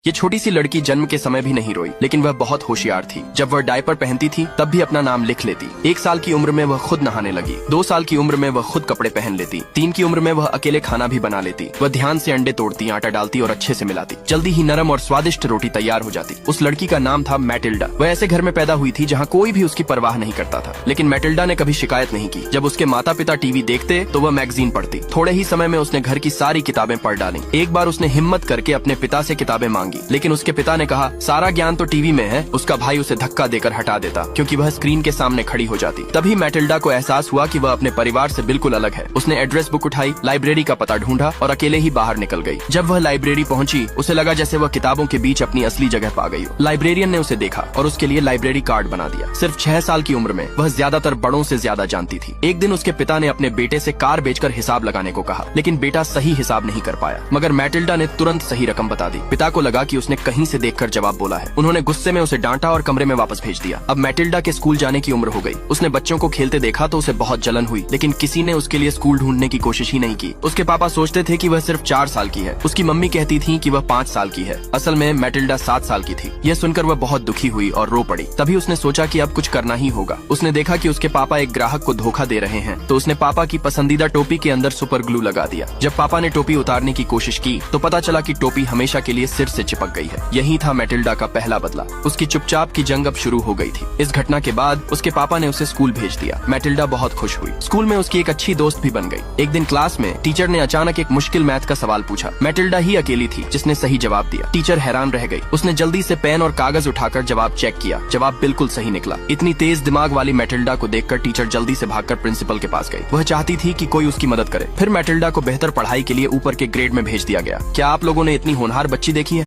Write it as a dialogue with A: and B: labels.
A: ये छोटी सी लड़की जन्म के समय भी नहीं रोई, लेकिन वह बहुत होशियार थी। जब वह डायपर पहनती थी तब भी अपना नाम लिख लेती। 1 साल की उम्र में वह खुद नहाने लगी। 2 साल की उम्र में वह खुद कपड़े पहन लेती। 3 की उम्र में वह अकेले खाना भी बना लेती। वह ध्यान से अंडे तोड़ती, आटा डालती और अच्छे से मिलाती। जल्दी ही नरम और स्वादिष्ट रोटी तैयार हो जाती। उस लड़की का नाम था मैटिल्डा। वह ऐसे घर में पैदा हुई थी जहाँ कोई भी उसकी परवाह नहीं करता था, लेकिन मैटिल्डा ने कभी शिकायत नहीं की। जब उसके माता पिता टीवी देखते तो वह मैगजीन पढ़ती। थोड़े ही समय में उसने घर की सारी किताबें पढ़ डाली। एक बार उसने हिम्मत करके अपने पिता से किताबें मांगी, लेकिन उसके पिता ने कहा सारा ज्ञान तो टीवी में है। उसका भाई उसे धक्का देकर हटा देता, क्योंकि वह स्क्रीन के सामने खड़ी हो जाती। तभी मैटिल्डा को एहसास हुआ कि वह अपने परिवार से बिल्कुल अलग है। उसने एड्रेस बुक उठाई, लाइब्रेरी का पता ढूंढा और अकेले ही बाहर निकल गई। जब वह लाइब्रेरी पहुंची, उसे लगा जैसे वह किताबों के बीच अपनी असली जगह पा गई हो। लाइब्रेरियन ने उसे देखा और उसके लिए लाइब्रेरी कार्ड बना दिया। सिर्फ 6 साल की उम्र में वह ज्यादातर बड़ों से ज्यादा जानती थी। एक दिन उसके पिता ने अपने बेटे से कार बेचकर हिसाब लगाने को कहा, लेकिन बेटा सही हिसाब नहीं कर पाया। मगर मैटिल्डा ने तुरंत सही रकम बता दी। पिता को लगा कि उसने कहीं से देखकर जवाब बोला है। उन्होंने गुस्से में उसे डांटा और कमरे में वापस भेज दिया। अब मैटिल्डा के स्कूल जाने की उम्र हो गई। उसने बच्चों को खेलते देखा तो उसे बहुत जलन हुई, लेकिन किसी ने उसके लिए स्कूल ढूंढने की कोशिश ही नहीं की। उसके पापा सोचते थे कि वह सिर्फ 4 साल की है। उसकी मम्मी कहती थी कि वह 5 साल की है। असल में मैटिल्डा 7 साल की थी। यह सुनकर वह बहुत दुखी हुई और रो पड़ी। तभी उसने सोचा कि अब कुछ करना ही होगा। उसने देखा कि उसके पापा एक ग्राहक को धोखा दे रहे हैं, तो उसने पापा की पसंदीदा टोपी के अंदर सुपर ग्लू लगा दिया। जब पापा ने टोपी उतारने की कोशिश की तो पता चला कि टोपी हमेशा के लिए सिर से चिपक गई है। यही था मैटिल्डा का पहला बदला। उसकी चुपचाप की जंग अब शुरू हो गई थी। इस घटना के बाद उसके पापा ने उसे स्कूल भेज दिया। मैटिल्डा बहुत खुश हुई। स्कूल में उसकी एक अच्छी दोस्त भी बन गई। एक दिन क्लास में टीचर ने अचानक एक मुश्किल मैथ का सवाल पूछा। मैटिल्डा ही अकेली थी जिसने सही जवाब दिया। टीचर हैरान रह गई। उसने जल्दी से पेन और कागज उठाकर जवाब चेक किया। जवाब बिल्कुल सही निकला। इतनी तेज दिमाग वाली मैटिल्डा को देखकर टीचर जल्दी से भागकर प्रिंसिपल के पास गई। वह चाहती थी कि कोई उसकी मदद करे। फिर मैटिल्डा को बेहतर पढ़ाई के लिए ऊपर के ग्रेड में भेज दिया गया। क्या आप लोगों ने इतनी होनहार बच्ची देखी है?